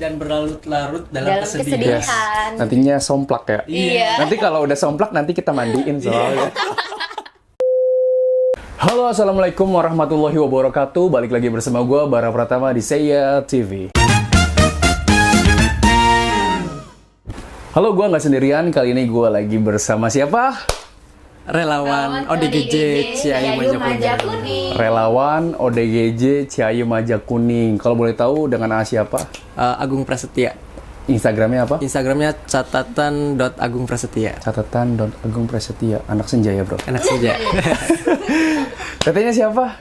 dan berlarut-larut dalam Dalam kesedihan. kesedihan. Nantinya somplak ya. Iya. Nanti kalau udah somplak nanti kita mandiin soalnya. Halo, assalamualaikum warahmatullahi wabarakatuh. Balik lagi bersama gue Bara Pratama di Seiya TV. Halo, gue nggak sendirian. Kali ini gue lagi bersama siapa? Relawan ODGJ Ciayu Majakuning. Relawan ODGJ Ciayu Majakuning. Kalau boleh tahu dengan siapa? Agung Prasetya. Instagramnya apa? Instagramnya catatan.agungprasetya. Catatan.Agung Prasetya. Anak senja ya bro. Enak saja. Tetenya siapa?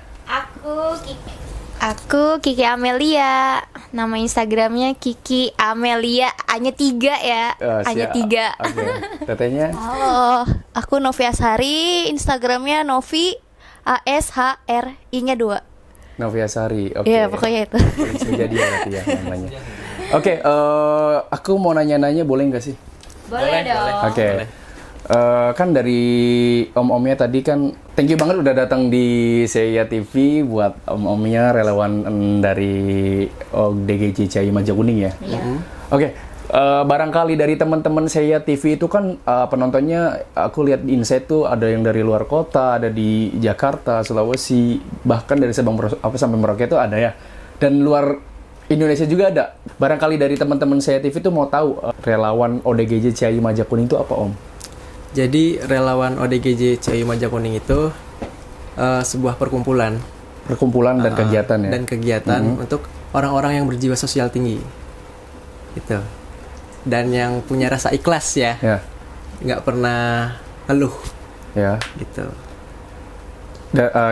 Aku Kiki Amelia. Nama Instagramnya Kiki Amelia. Hanya 3 ya. Hanya 3. Oke. Tetenya? Halo, aku Novi Ashari. Instagramnya Novi ASHRI-nya 2. Novia Sari. Oke. Iya, pokoknya itu. Senja dia berarti ya namanya. Oke, aku mau nanya-nanya boleh nggak sih? Boleh dong. Oke. Kan dari om-omnya tadi kan, thank you banget udah datang di Seiya TV buat om-omnya relawan dari ODGJ Ciayu Majakuning ya. Iya. Oke, barangkali dari teman-teman Seiya TV itu kan penontonnya aku lihat di Insight tuh ada yang dari luar kota, ada di Jakarta, Sulawesi, bahkan dari Sabang sampai Merauke itu ada ya. Dan luar Indonesia juga ada. Barangkali dari teman-teman Seiya TV itu mau tahu relawan ODGJ Ciayu Majakuning itu apa Om? Jadi relawan ODGJ Ciayu Majakuning itu sebuah perkumpulan Dan kegiatan ya? dan kegiatan untuk orang-orang yang berjiwa sosial tinggi. Gitu. Dan yang punya rasa ikhlas ya. Ya. Nggak pernah ngeluh. Ya. Gitu.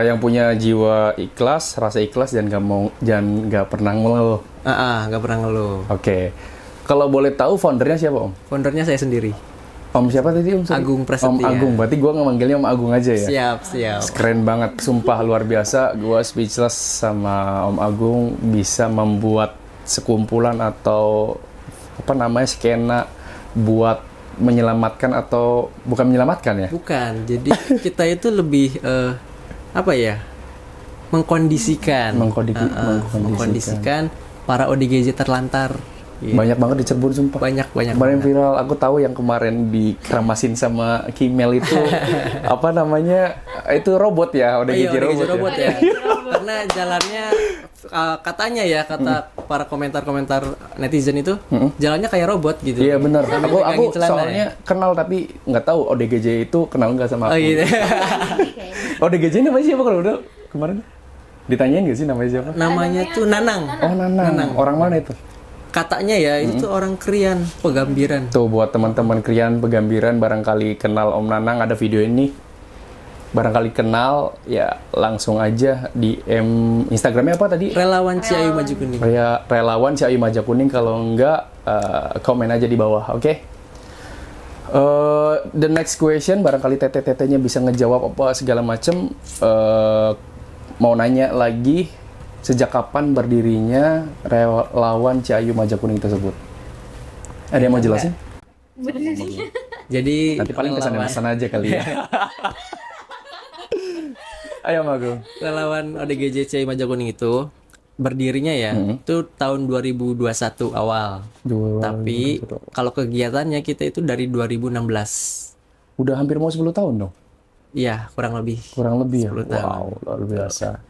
Yang punya jiwa ikhlas, rasa ikhlas dan nggak pernah ngeluh. Nggak pernah ngeluh. Oke. Kalau boleh tahu foundernya siapa Om? Foundernya saya sendiri. Om siapa tadi Om? Agung Prasetya. Om Agung. Berarti gue manggilnya Om Agung aja ya? Siap. Keren banget. Sumpah luar biasa. Gue speechless sama Om Agung bisa membuat sekumpulan atau apa namanya skena buat menyelamatkan atau bukan menyelamatkan ya? Bukan. Jadi kita itu lebih apa ya? Mengkondisikan para ODGJ terlantar. Gitu. Banyak banget di Cirebon sumpah. Banyak Kemarin banget. viral, aku tahu yang kemarin dikeramasin sama Kimel itu apa namanya? Itu robot ya, ODGJ robot ya. Karena jalannya katanya ya, kata para komentar-komentar netizen itu jalannya kayak robot gitu. Iya benar. Sambil Aku megangin celana soalnya kenal tapi nggak tahu ODGJ itu kenal nggak sama aku. Oh gitu. ODGJ namanya siapa kalau udah kemarin? Ditanyain nggak sih namanya siapa? Namanya tuh Nanang. Oh Nanang. Orang mana itu? Katanya ya itu tuh orang Krian, Pegambiran. Tuh buat teman-teman Krian Pegambiran barangkali kenal Om Nanang, ada video ini. Barangkali kenal ya langsung aja DM Instagramnya apa tadi? Relawan Ciayu Majakuning. Relawan Ciayu Majakuning, kalau enggak komen aja di bawah, oke? The next question, barangkali tetenya bisa ngejawab apa segala macem. Mau nanya lagi, sejak kapan berdirinya relawan Ciayu Majakuning tersebut? Ada yang mau jelasin? Jadi Nanti paling kesan aja kali ya. Ayo Magung. relawan ODGJ Ciayu Majakuning itu berdirinya ya itu tahun 2021 awal. Tapi kalau kegiatannya kita itu dari 2016. Udah hampir mau 10 tahun dong? Iya, kurang lebih. Kurang lebih ya? 10 tahun. Wow, luar biasa.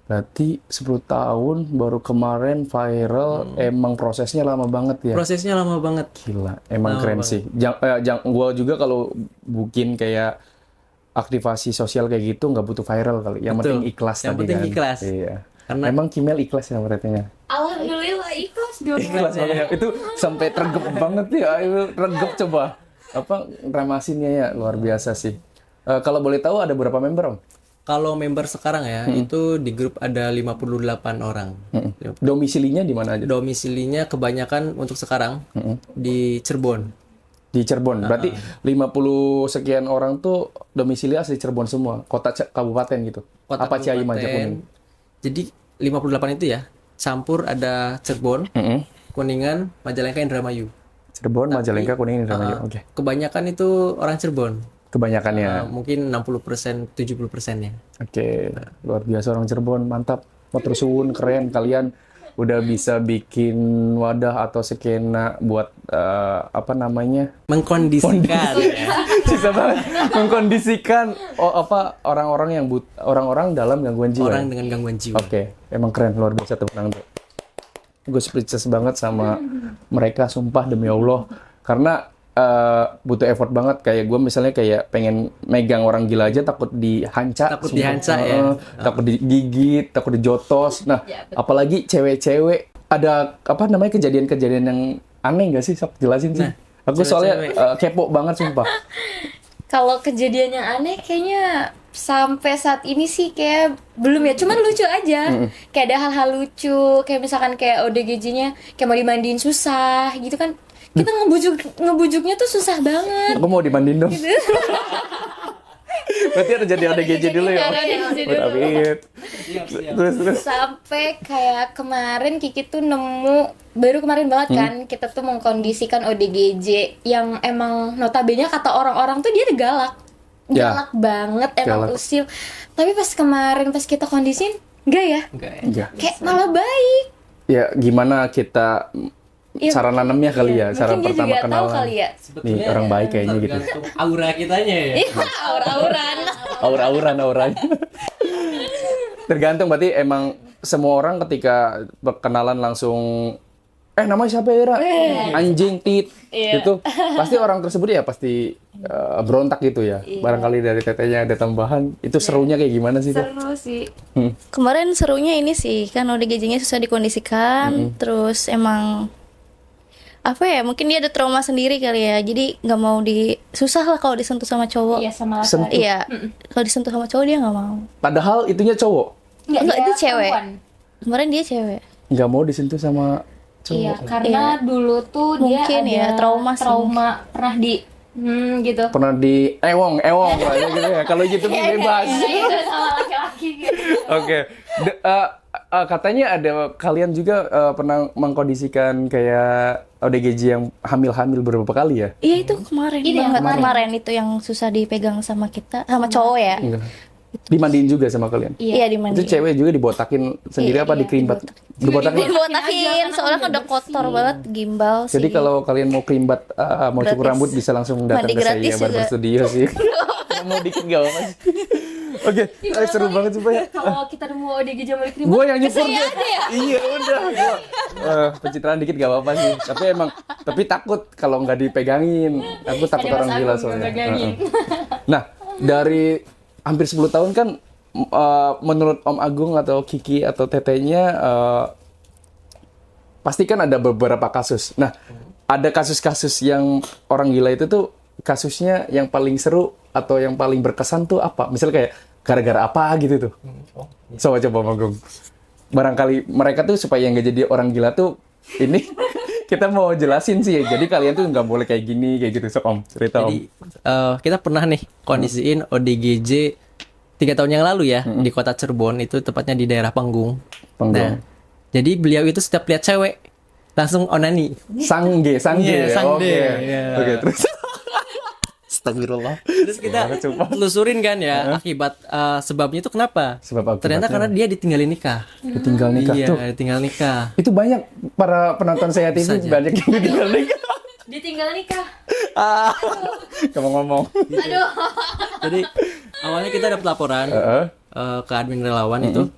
Berarti 10 tahun baru kemarin viral, emang prosesnya lama banget ya? Prosesnya lama banget. Gila, emang keren sih. Gua juga kalau bikin kayak aktivasi sosial kayak gitu nggak butuh viral kali. Yang Betul. penting ikhlas Yang tadi penting kan. ikhlas. Iya. Karena Emang Kimel ikhlas ya berarti. Alhamdulillah ikhlas dong. Ikhlas banget ya. Itu sampai tergep banget ya. Itu tergep coba. Apa ramasinnya ya luar biasa sih. Kalau boleh tahu ada berapa member Om? kalau member sekarang ya itu di grup ada 58 orang. Domisilinya di mana aja? Domisilinya kebanyakan untuk sekarang di Cirebon. Di Cirebon. Berarti 50 sekian orang tuh domisili asli Cirebon semua. Kota kabupaten gitu. Kota apa Ciayu kabupaten. Majakuning? Jadi 58 itu ya campur ada Cirebon, Kuningan, Majalengka, Indramayu. Cirebon, Majalengka, Kuningan, Indramayu. Oke. Kebanyakan itu orang Cirebon. Kebanyakannya. Mungkin 60%, 70%-nya. Oke. Luar biasa orang Cirebon, mantap. Matur suwun, keren. Kalian udah bisa bikin wadah atau skena buat mengkondisikan ya. susah banget mengkondisikan orang-orang dalam gangguan jiwa. Orang dengan gangguan jiwa. Oke, emang keren, luar biasa tuh Penang tuh. Gue speechless banget sama mereka, sumpah demi Allah. Karena butuh effort banget. Kayak gue misalnya kayak pengen megang orang gila aja takut dihanca. Takut dihanca ya. Takut digigit, takut dijotos. Nah, apalagi cewek-cewek. Ada kejadian-kejadian yang aneh nggak sih? Sok jelasin sih. Nah, aku soalnya kepo banget sumpah. Kalau kejadian yang aneh kayaknya sampai saat ini sih kayak belum ya, cuman lucu aja. Kayak ada hal-hal lucu, kayak misalkan kayak ODGJ-nya kayak mau dimandiin susah gitu kan. Kita ngebujuknya tuh susah banget. Aku mau dimandiin dong. Berarti ada jadi ODGJ dulu ya. Terus. Sampai kayak kemarin Kiki tuh baru kemarin banget kan, kita tuh mengkondisikan ODGJ yang emang notabene kata orang-orang tuh dia galak. Galak banget, emang usil. Tapi pas kemarin pas kita kondisin, enggak ya? Enggak. Kayak malah baik. Ya gimana kita cara nanamnya kali ya, cara mungkin pertama dia juga kenalan. tahu kali ya. Nih orang baik kayaknya gitu. Tergantung aura kitanya ya. Aura-auran. Auranya. Tergantung, berarti emang semua orang ketika berkenalan langsung namanya siapa ya? Anjing tit. Gitu. Pasti orang tersebut ya pasti berontak gitu ya. Barangkali dari tetenya ada tambahan. Itu serunya kayak gimana sih, Kak? Seru sih. Kemarin serunya ini sih, kan ODGJ-nya susah dikondisikan, terus emang apa ya, mungkin dia ada trauma sendiri kali ya, jadi nggak mau susah lah kalau disentuh sama cowok. Iya, sama laki-laki. Iya, kalau disentuh sama cowok dia nggak mau. Padahal itunya cowok. Enggak, dia itu cewek. perempuan. Kemarin dia cewek. Nggak mau disentuh sama cowok. Iya, karena dulu tuh Mungkin dia ada ya, trauma sih. pernah di gitu. Pernah di ewong kayak gitu ya. Kalau gitu bebas. Iya, itu sama laki-laki gitu. Oke. Katanya ada kalian juga pernah mengkondisikan kayak ODGJ yang hamil-hamil beberapa kali ya? Iya, itu kemarin Ini yang banget. kemarin. Kemarin itu yang susah dipegang sama kita, sama cowok ya. Enggak. Dimandiin juga sama kalian? Iya, di Itu cewek juga dibotakin sendiri apa dikerimbat? Dibotakin. Dibotakin, soalnya kan udah kotor banget, gimbal sih. Jadi kalau kalian mau kerimbat, mau cukur Gratis. rambut bisa langsung datang Mandi ke saya gratis Barber juga. Studio sih. Kalau mau dikit gak apa-apa sih. Oke, seru banget sumpah ya. Kalau kita nemu ODGJ mau dikrim, Gue yang nyukur dia. Iya udah. Pencitraan dikit gak apa-apa sih. Tapi takut kalau nggak dipegangin. Aku takut Ada orang Mas gila Agung soalnya. megangin. Nah, dari hampir 10 tahun kan, menurut Om Agung atau Kiki atau tetenya, pasti kan ada beberapa kasus. Nah, ada kasus-kasus yang orang gila itu tuh kasusnya yang paling seru atau yang paling berkesan tuh apa? Misalnya kayak gara-gara apa gitu tuh. Coba Om Agung. Barangkali mereka tuh supaya nggak jadi orang gila tuh ini kita mau jelasin sih. Jadi kalian tuh nggak boleh kayak gini, kayak gitu. Sok Om, cerita Om. Jadi kita pernah nih kondisiin ODGJ 3 tahun yang lalu ya di kota Cirebon, itu tepatnya di daerah Panggung. Panggung. Nah, jadi beliau itu setiap lihat cewek langsung onani. Sangge. Iya, sangge. Oke. Iya. Oke, terus. Astagfirullah. Terus kita telusurin kan ya akibat sebabnya itu kenapa? Sebab Ternyata karena dia ditinggalin nikah. ditinggal nikah Iya, tuh. ditinggal nikah. Itu banyak para penonton saya TV Saja. banyak yang ditinggal nikah. ditinggal nikah. Ngomong-ngomong. Aduh. Jadi awalnya kita dapat laporan ke admin relawan itu.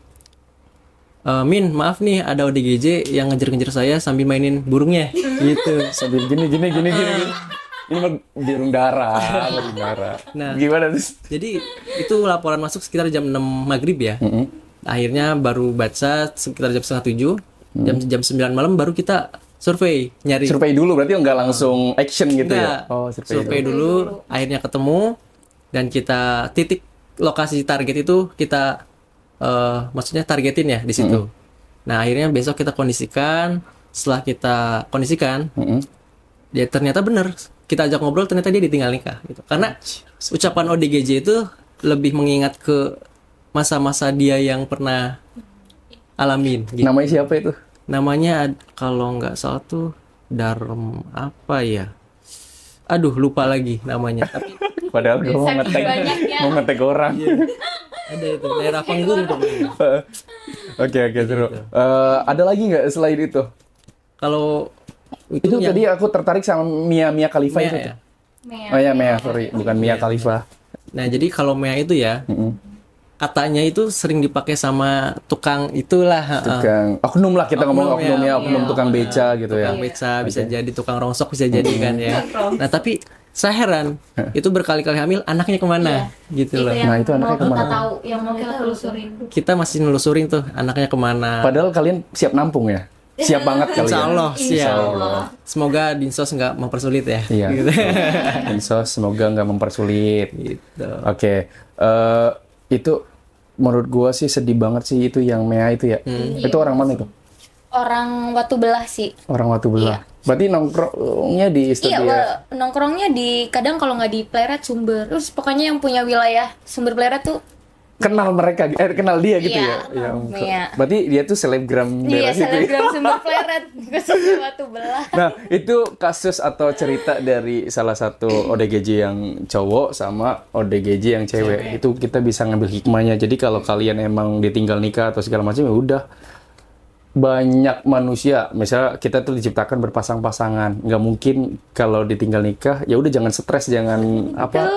Min, maaf nih ada ODGJ yang ngejar-ngejar saya sambil mainin burungnya gitu. Sambil gini. Ini mah burung dara. Nah. Gimana tuh? Jadi itu laporan masuk sekitar jam 6 maghrib ya. Akhirnya baru baca sekitar jam setengah 7. Jam 9 malam baru kita survei, nyari. Survei dulu berarti nggak langsung action gitu ya? Enggak. Oh, survei dulu. Akhirnya ketemu dan kita titik lokasi target itu kita maksudnya targetin ya di situ. Nah, akhirnya besok kita kondisikan. Setelah kita kondisikan, ya ternyata benar. Kita ajak ngobrol, ternyata dia ditinggal nikah gitu. Karena ucapan ODGJ itu lebih mengingat ke masa-masa dia yang pernah alamin gitu. Namanya siapa itu? Namanya kalau nggak salah tuh apa ya? Aduh, lupa lagi namanya. Tapi Padahal gue mau ngetek orang. Ada itu daerah panggung tuh. Oke, seru. Ada lagi nggak selain itu? Kalau Itu yang tadi aku tertarik sama Mia Khalifa Mea itu. ya. Oh ya, Mea, sorry, bukan Mia Khalifa. Nah, jadi kalau Mea itu ya, katanya itu sering dipakai sama tukang itulah, Tukang oknum lah, kita ngomong oknum ya, oknum tukang beca gitu ya. tukang beca, bisa jadi tukang rongsok, bisa jadi kan ya. Nah, tapi saya heran, itu berkali-kali hamil, anaknya kemana? Gitu loh. yang Nah, itu anaknya mau kita kemana? tahu, yang mau kita telusurin. Kita masih nelusurin tuh anaknya kemana. Padahal kalian siap nampung ya? Siap banget kalian. Insya Allah, Insya siap. Allah. Semoga Dinsos nggak mempersulit ya. Iya. Gitu. Dinsos semoga nggak mempersulit. Gitu. Oke. Itu menurut gua sih sedih banget sih itu yang Mea itu ya. Itu orang mana itu? Orang Watu Belah sih. Orang Watu Belah. Berarti nongkrongnya di Iya, Istabia. nongkrongnya di kadang kalau nggak di Pleret Sumber. Terus pokoknya yang punya wilayah Sumber Pleret tuh Kenal mereka, kenal dia gitu Iya, ya. Mea. Berarti dia tuh selebgram iya daerah situ. Ya? selebgram Sumber Pleret khususnya Watu Belah. Nah, itu kasus atau cerita dari salah satu ODGJ yang cowok sama ODGJ yang cewek. Itu kita bisa ngambil hikmahnya. Jadi kalau kalian emang ditinggal nikah atau segala macam ya udah. Banyak manusia, misalnya kita tuh diciptakan berpasang-pasangan. Nggak mungkin kalau ditinggal nikah, ya udah jangan stres, jangan apa,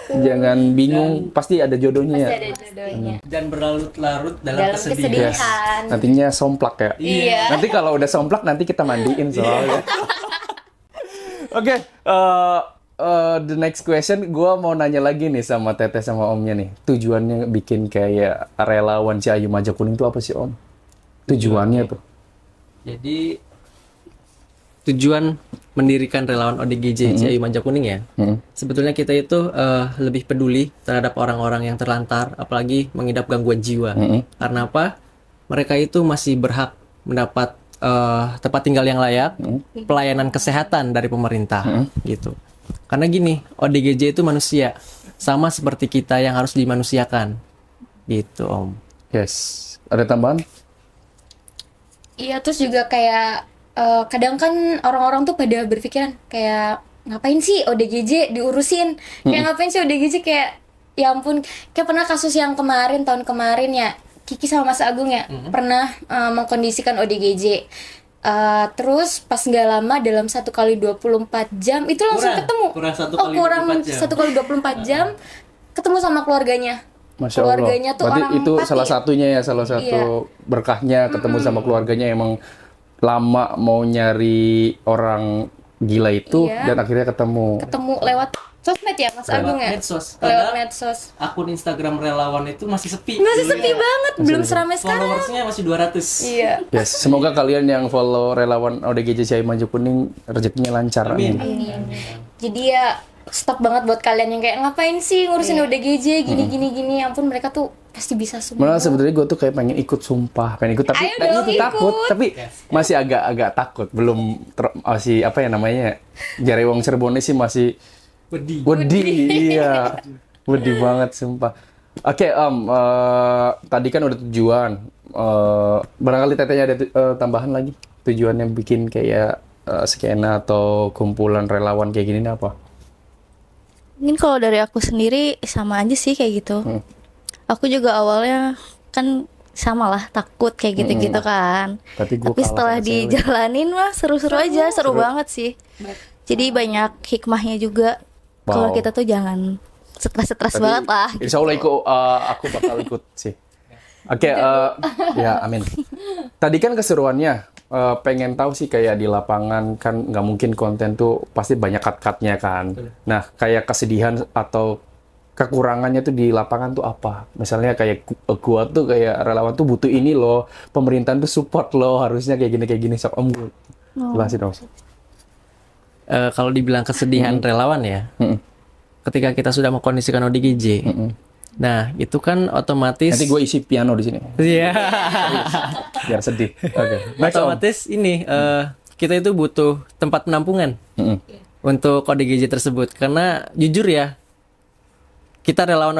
jangan bingung, pasti ada jodohnya ya. Pasti ada jodohnya. Dan berlarut-larut Dalam dalam kesedihan. kesedihan. Nantinya somplak ya. Iya. Nanti kalau udah somplak nanti kita mandiin soalnya. Oke, the next question, gue mau nanya lagi nih sama Teteh sama Omnya nih. Tujuannya bikin kayak relawan Ciayu Maja Kuning itu apa sih Om? Tujuannya tuh. Jadi tujuan mendirikan relawan ODGJ Ciayu Manja Kuning ya. Sebetulnya kita itu lebih peduli terhadap orang-orang yang terlantar, apalagi mengidap gangguan jiwa. Karena apa? Mereka itu masih berhak mendapat tempat tinggal yang layak, pelayanan kesehatan dari pemerintah, gitu. Karena gini, ODGJ itu manusia, sama seperti kita yang harus dimanusiakan, gitu Om. Yes. Ada tambahan? Iya, terus juga kayak kadang kan orang-orang tuh pada berpikiran kayak ngapain sih ODGJ diurusin? Kayak ngapain sih ODGJ, kayak ya ampun, kayak pernah kasus yang tahun kemarin ya, Kiki sama Mas Agung ya pernah mengkondisikan ODGJ. Terus pas nggak lama dalam 1 kali 24 jam itu langsung ketemu. Kurang 1 kali 1 kali 24 jam. jam ketemu sama keluarganya. Masya Allah. Keluarganya tuh Berarti orang itu Pati. salah satunya ya, salah satu berkahnya ketemu sama keluarganya. Emang lama mau nyari orang gila itu dan akhirnya ketemu. Lewat sosmed ya Mas Agung ya? Medsos. Lewat Padahal medsos. akun Instagram relawan itu masih sepi. Masih sepi banget, belum seramai sekarang. Followersnya masih 200. Iya. Yes, semoga kalian yang follow relawan ODGJ Ciayu Manja Kuning rezekinya lancar. Amin. Jadi ya stop banget buat kalian yang kayak ngapain sih ngurusin ODGJ gini. Ampun, mereka tuh pasti bisa semua. Malah sebenarnya gue tuh kayak pengen ikut, sumpah pengen ikut, tapi Ayo dong, itu takut, ikut. tapi masih agak takut, belum masih apa ya namanya, Jarewong Cirebon sih masih wedi, iya, wedi banget sumpah. Oke tadi kan udah tujuan, barangkali Tetehnya ada tambahan lagi tujuannya bikin kayak skena atau kumpulan relawan kayak gini apa? Mungkin kalau dari aku sendiri sama aja sih kayak gitu. Aku juga awalnya kan sama lah, takut kayak gitu-gitu kan. Tapi gua Tapi kalah setelah sama cewek. dijalanin mah seru-seru aja, seru banget sih. Jadi banyak hikmahnya juga. Kalau Wow. kita tuh jangan stres-stres Tapi banget lah. Insya Allah aku bakal ikut sih. Oke, ya amin. Tadi kan keseruannya, pengen tahu sih kayak di lapangan kan nggak mungkin konten tuh pasti banyak cut-cutnya kan. Nah, kayak kesedihan atau kekurangannya tuh di lapangan tuh apa? Misalnya kayak gua tuh kayak relawan tuh butuh ini loh, pemerintahan tuh support loh, harusnya kayak gini sok Om. Jelasin dong. Kalau dibilang kesedihan relawan ya, ketika kita sudah mengkondisikan ODGJ, nah itu kan otomatis Nanti gue isi piano di sini, Iya. biar sedih. Oke. Next, Om. Otomatis ini kita itu butuh tempat penampungan untuk ODGJ tersebut, karena jujur ya, kita relawan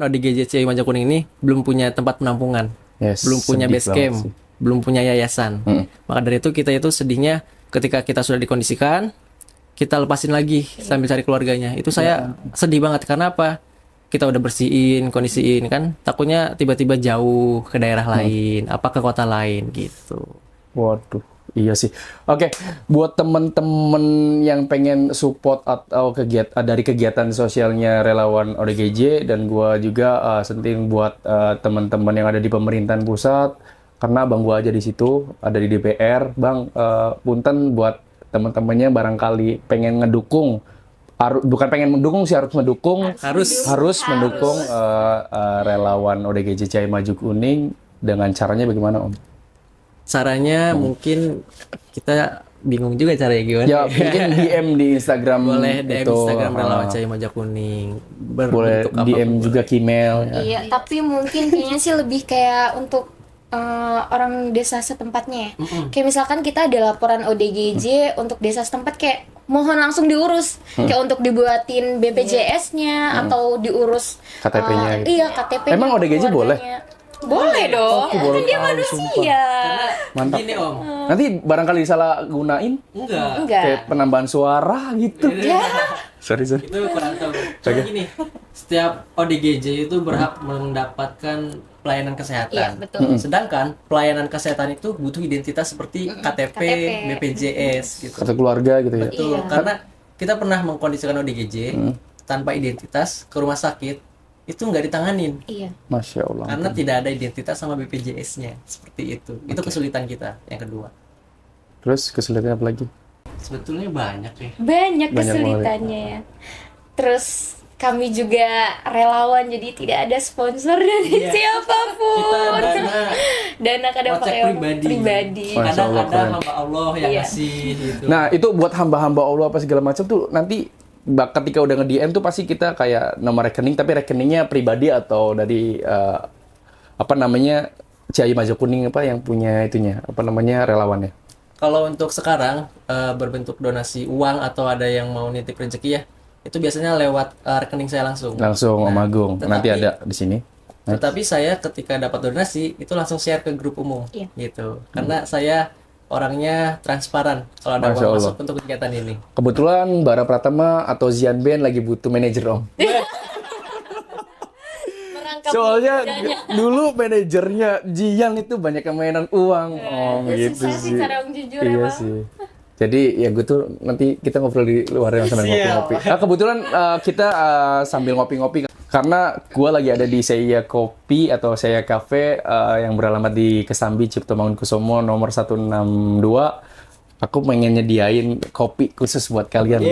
ODGJ Ciayu Manja Kuning ini belum punya tempat penampungan, Yes, belum punya sedih base banget camp, sih. belum punya yayasan. Maka dari itu kita itu sedihnya ketika kita sudah dikondisikan, kita lepasin lagi sambil cari keluarganya. Itu saya sedih banget, karena apa? kita udah bersihin, kondisiin kan, takutnya tiba-tiba jauh ke daerah lain, apa ke kota lain gitu. Waduh, iya sih. Oke, buat temen-temen yang pengen support atau dari kegiatan sosialnya relawan ODGJ, dan gua juga senting buat teman-teman yang ada di pemerintahan pusat, karena abang gua aja di situ, ada di DPR. Bang, punten buat teman-temannya barangkali pengen ngedukung, bukan pengen mendukung sih, harus mendukung, harus mendukung relawan ODGJ Cahaya Maju Kuning. Dengan caranya bagaimana, Om? Caranya mungkin kita bingung juga caranya gimana. Ya, mungkin DM di Instagram. Boleh DM itu, Instagram Relawan Cahaya Maju Kuning. boleh Berbentuk DM apapun juga ke email. Ya. Iya, tapi mungkin kayaknya sih lebih kayak untuk orang desa setempatnya ya. Kayak misalkan kita ada laporan ODGJ untuk desa setempat, kayak mohon langsung diurus. Kayak untuk dibuatin BPJS-nya atau diurus KTP-nya gitu. Iya, KTP-nya. Emang ODGJ boleh? Boleh dong. Aku baru Kan dia tahu, manusia. Mantap. Gini Om, Nanti barangkali salah gunain enggak. Enggak. kayak penambahan suara gitu. Ya. Sorry. Itu kurang tahu. Cuma gini, setiap ODGJ itu berhak mendapatkan pelayanan kesehatan. Iya, betul. Sedangkan pelayanan kesehatan itu butuh identitas seperti KTP, KTP. BPJS gitu. Kartu keluarga gitu ya. Betul, karena kita pernah mengkondisikan ODGJ tanpa identitas ke rumah sakit, itu nggak ditanganin. Iya. Masya Allah. Karena tidak ada identitas sama BPJS-nya. Seperti itu. Itu kesulitan kita yang kedua. Terus kesulitan apa lagi? Sebetulnya banyak ya. Banyak Banyak kesulitannya ya. Terus kami juga relawan, jadi tidak ada sponsor dari Iya. siapapun. Kita Dana kadang kocek pakai pribadi. Masya Kadang Allah, ada keren. hamba Allah yang Iya. ngasih gitu. Nah, itu buat hamba-hamba Allah apa segala macam tuh nanti ketika udah nge-DM tuh pasti kita kayak nomor rekening, tapi rekeningnya pribadi atau dari apa namanya, Cahaya Maju Kuning apa yang punya itunya, apa namanya, relawannya. Kalau untuk sekarang berbentuk donasi uang atau ada yang mau nitip rezeki ya, itu biasanya lewat rekening saya langsung. Langsung Om Agung. Nanti tetapi- ada di sini. Tetapi saya ketika dapat donasi itu langsung share ke grup umum, Iya. gitu. Karena saya orangnya transparan kalau ada Masya uang Allah. masuk untuk kegiatan ini. Kebetulan Bara Pratama atau Zian Ben lagi butuh manajer, Om. merangkap Soalnya dananya. dulu manajernya Jian itu banyak yang mainan uang, Om, Ya, gitu susah sih sih. cara yang jujur Iya emang. sih. Jadi ya gue tuh nanti kita ngobrol di luar yang sambil ngopi-ngopi. Kebetulan kita sambil ngopi-ngopi karena gue lagi ada di Saya Kopi atau Saya Cafe yang beralamat di Kesambi Cipto Mangunkusumo nomor 162. Aku pengen nyediain kopi khusus buat kalian.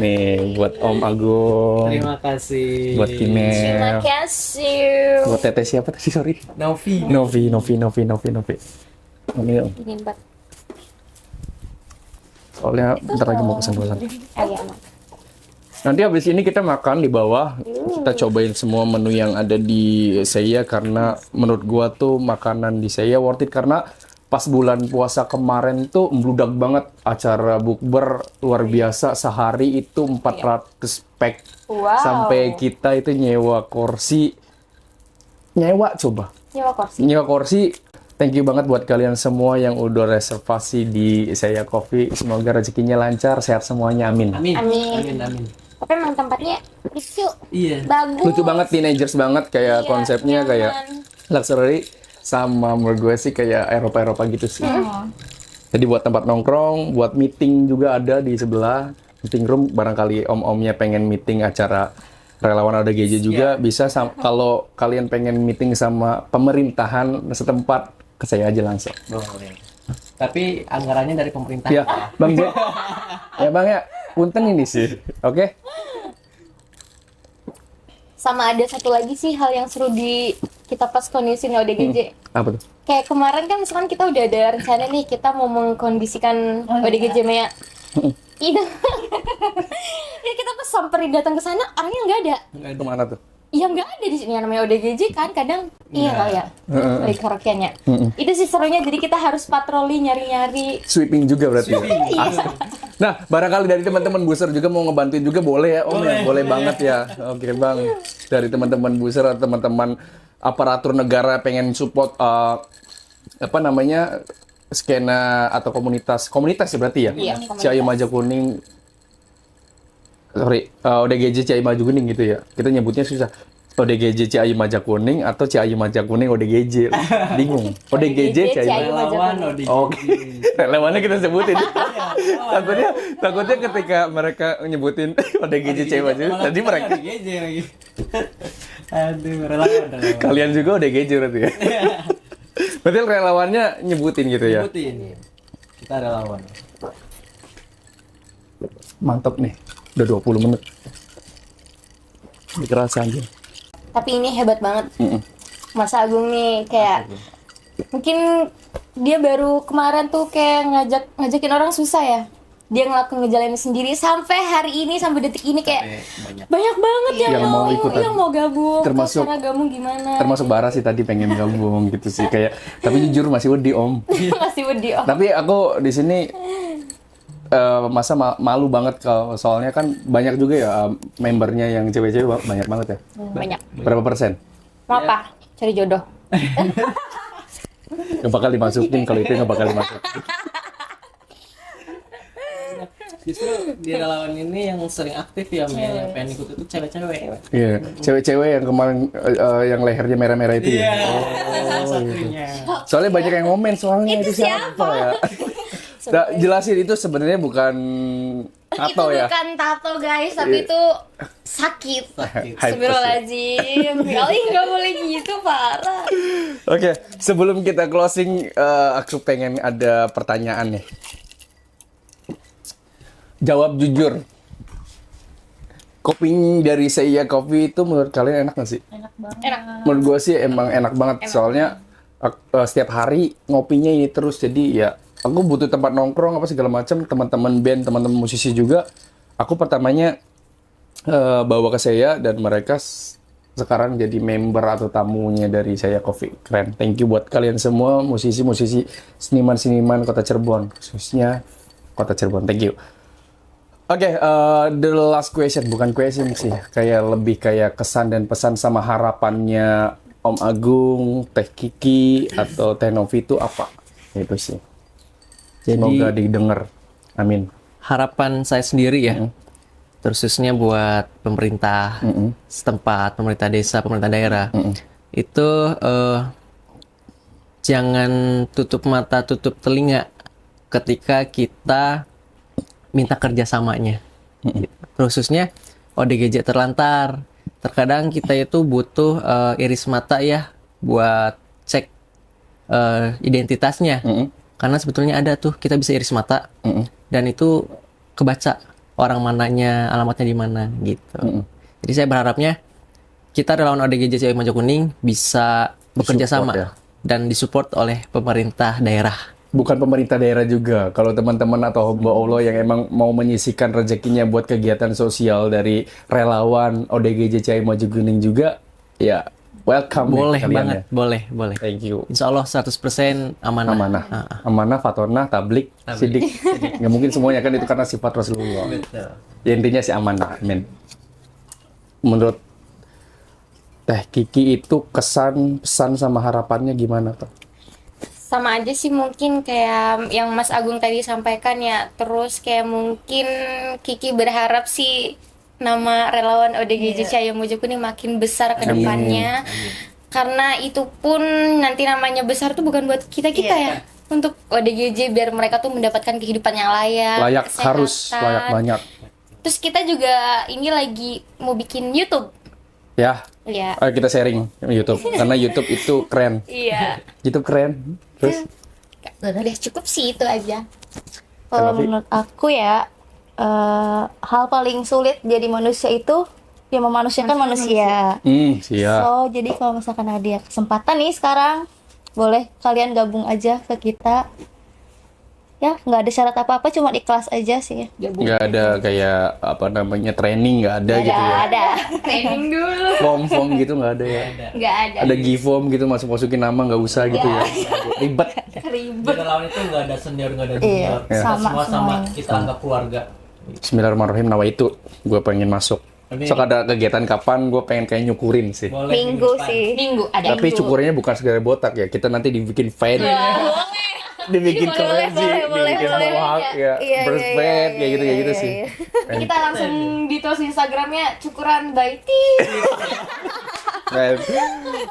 Nih buat Om Agung, Terima kasih. buat Terima Kimel, kasih. buat Teteh siapa tadi, sorry? Novi. Novi. Ini Om. Ini Mbak. Soalnya bentar lagi mau pesan golan. Iya, Mak. Nanti habis ini kita makan di bawah. Kita cobain semua menu yang ada di Saya karena menurut gua tuh makanan di Saya worth it karena pas bulan puasa kemarin tuh membludak banget acara bukber luar biasa, sehari itu 400 pack. Wow. Sampai kita itu nyewa kursi. Nyewa coba. Nyewa kursi. Nyewa kursi. Thank you banget buat kalian semua yang udah reservasi di Saya Coffee. Semoga rezekinya lancar, sehat semuanya. Amin. Amin. Amin. Amin. Tapi emang tempatnya lucu, Iya. bagus. Lucu banget, teenagers banget, kayak Iya, konsepnya nyaman. kayak luxury, sama menurut gue sih kayak Eropa-Eropa gitu sih. Jadi buat tempat nongkrong, buat meeting juga ada di sebelah. Meeting room, barangkali om-omnya pengen meeting acara relawan ODGJ juga bisa. Kalau kalian pengen meeting sama pemerintahan setempat, ke saya aja langsung. Boleh. Tapi anggarannya dari pemerintah. Ya, Bang Jack. Ya Bang ya, punten ini sih. Oke? Sama ada satu lagi sih hal yang seru di kita pas kondisi ODGJ. Apa tuh? Kayak kemarin kan misalkan kita udah ada rencana nih, kita mau mengkondisikan ODGJ Mea. Iya. Ya kita pas samperin datang ke sana, orangnya nggak ada. Kemana tuh? Ya nggak ada di sini yang namanya ODGJ kan, kadang iya kali ya. Dari karaoke-nya. Itu sih serunya, jadi kita harus patroli nyari-nyari. Sweeping juga berarti ya? Asik. Nah, barangkali dari teman-teman Buser juga mau ngebantuin juga boleh ya Om ya? Boleh banget ya. Oke Bang. Dari teman-teman Buser atau teman-teman aparatur negara pengen support apa namanya, skena atau komunitas ya berarti ya? Iya, Cahaya Maju Kuning. ODGJ Ciayu Maju Kuning gitu ya. Kita nyebutnya susah. ODGJ Ciayu Maju Kuning atau Ciayu Maju Kuning ODGJ. Bingung. ODGJ Ciayu Maju. Relawan ODGJ. Oke. Relawannya kita sebutin. takutnya ketika mereka nyebutin ODGJ Ciayu Maju, tadi mereka ODGJ lagi. Aduh, relawan. kalian juga ODGJ berarti ya. Berarti relawannya nyebutin gitu ya. Sebutin. Kita relawan. Mantap nih. Udah 20 menit. Dikerasa aja. Tapi ini hebat banget. Mas Agung nih kayak mungkin dia baru kemarin tuh kayak ngajakin orang susah ya. Dia ngejalanin sendiri sampai hari ini, sampai detik ini kayak banyak banget yang mau ikutan. yang mau gabung. Termasuk- Terus cara gabung gimana? Termasuk Bara sih tadi pengen gabung gitu sih kayak. Tapi jujur masih wedi Om. Masih wedi. Oh. Tapi aku di sini malu banget kalau soalnya kan banyak juga ya membernya yang cewek-cewek banyak banget ya. Banyak. Berapa persen? Mau apa? Cari jodoh. Nggak bakal dimasukin kalau itu nggak bakal dimasukin. Justru di relawan ini yang sering aktif ya, yang pengen ikut itu cewek-cewek. Iya, cewek-cewek yang kemarin yang lehernya merah-merah itu ya. Satunya. Soalnya banyak yang ngomen soalnya itu siapa ya? Nah, jelasin itu sebenarnya bukan tato Itu ya. bukan tato guys, tapi itu sakit. Hype Astagfirullahaladzim. Kali nggak boleh gitu, parah. Oke, sebelum kita closing, aku pengen ada pertanyaan nih. Jawab jujur. Kopi dari Seiya Coffee itu menurut kalian enak nggak sih? Enak. Menurut gue sih emang enak banget. Soalnya setiap hari ngopinya ini terus. Jadi ya aku butuh tempat nongkrong apa segala macam. Teman-teman band, teman-teman musisi juga. Aku pertamanya bawa ke Seiya dan mereka sekarang jadi member atau tamunya dari Seiya Coffee. Keren. Thank you buat kalian semua musisi-musisi, seniman-seniman Kota Cirebon, khususnya Kota Cirebon. Thank you. Oke, the last question, bukan question sih, kayak lebih kayak kesan dan pesan sama harapannya Om Agung, Teh Kiki, atau Teh Novi itu apa? Itu sih. Semoga didengar. Amin. Harapan saya sendiri ya, khususnya buat pemerintah setempat, pemerintah desa, pemerintah daerah, itu jangan tutup mata, tutup telinga ketika kita minta kerjasamanya. Khususnya ODGJ terlantar. Terkadang kita itu butuh iris mata ya buat cek identitasnya. Karena sebetulnya ada tuh, kita bisa iris mata dan itu kebaca orang mananya, alamatnya di mana gitu. Jadi saya berharapnya kita relawan ODGJ Ciayu Maju Kuning bisa bekerja sama ya. dan disupport oleh pemerintah daerah. Bukan pemerintah daerah juga. Kalau teman-teman atau hamba Allah yang emang mau menyisikan rezekinya buat kegiatan sosial dari relawan ODGJ Ciayu Maju Kuning juga, ya welcome. Boleh kalian banget, ya. boleh. Thank you. Insya Allah 100% amanah. Amanah, fatonah, tablik, sidik. Nggak mungkin semuanya kan itu karena sifat Rasulullah. Betul. Ya, intinya sih amanah. Amin. Menurut Teh Kiki itu kesan, pesan sama harapannya gimana tuh? Sama aja sih mungkin kayak yang Mas Agung tadi sampaikan ya. Terus kayak mungkin Kiki berharap sih nama relawan ODGJ Ciayu Maju Kuning makin besar ke depannya. Karena itu pun nanti namanya besar tuh bukan buat kita-kita ya. Untuk ODGJ biar mereka tuh mendapatkan kehidupan yang layak. Layak, kesehatan. harus layak banyak. Terus kita juga ini lagi mau bikin YouTube. Ya, Ya. ayo kita sharing YouTube. Karena YouTube itu keren. Iya. YouTube keren. Terus? Udah cukup sih itu aja. Kalau Novi? menurut aku ya, hal paling sulit jadi manusia itu ya memanusiakan manusia. Siap. So, jadi kalau misalkan ada kesempatan nih sekarang, boleh kalian gabung aja ke kita. Ya, nggak ada syarat apa-apa, cuma di kelas aja sih. Nggak ada kayak apa namanya training, nggak ada gitu ya. Ada. Training dulu. Form gitu nggak ada ya. Nggak ada. Ada G-form gitu masukin nama nggak usah gitu ya. Ribet. Di relawan itu nggak ada senior, nggak ada Iya, junior. sama Semua semuanya. kita anggap keluarga. Bismillahirrahmanirrahim, nawa itu gue pengen masuk. Amin. Sok ada kegiatan kapan gue pengen kayak nyukurin sih. Boleh Minggu depan. sih. Minggu ada. Tapi minggu. cukurnya bukan sekedar botak ya. Kita nanti dibikin fade. Dibikin keren sih. boleh. mau ya, breastfed kayak gitu sih. Ini kita langsung di post Instagramnya Cukuran by Tea. Right.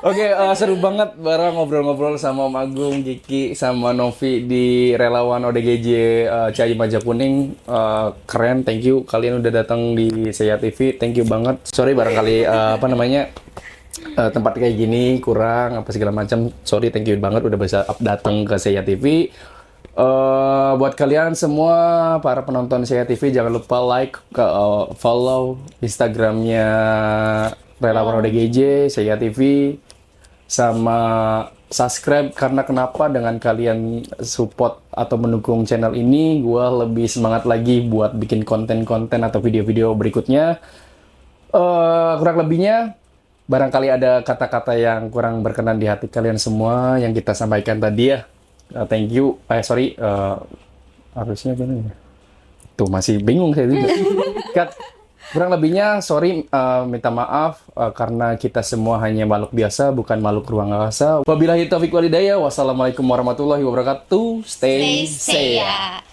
Oke, seru banget bareng ngobrol-ngobrol sama Om Agung, Kiki, sama Novi di relawan ODGJ Ciayi Maja Kuning. Keren, thank you kalian udah datang di Seya TV. Thank you banget. Sorry barangkali tempat kayak gini kurang apa segala macam. Sorry, thank you banget udah bisa datang ke Seya TV. Buat kalian semua para penonton Seya TV jangan lupa like, follow Instagramnya relawan ODGJ, Seya TV, sama subscribe karena kenapa dengan kalian support atau mendukung channel ini, gue lebih semangat lagi buat bikin konten-konten atau video-video berikutnya. Kurang lebihnya, barangkali ada kata-kata yang kurang berkenan di hati kalian semua yang kita sampaikan tadi ya. Thank you. Harusnya gimana ya? Tuh masih bingung saya juga. Cut. Kurang lebihnya, sorry, minta maaf karena kita semua hanya makhluk biasa, bukan makhluk ruang angkasa. Wabillahi taufiq walhidayah. Wassalamualaikum warahmatullahi wabarakatuh. Stay Seya.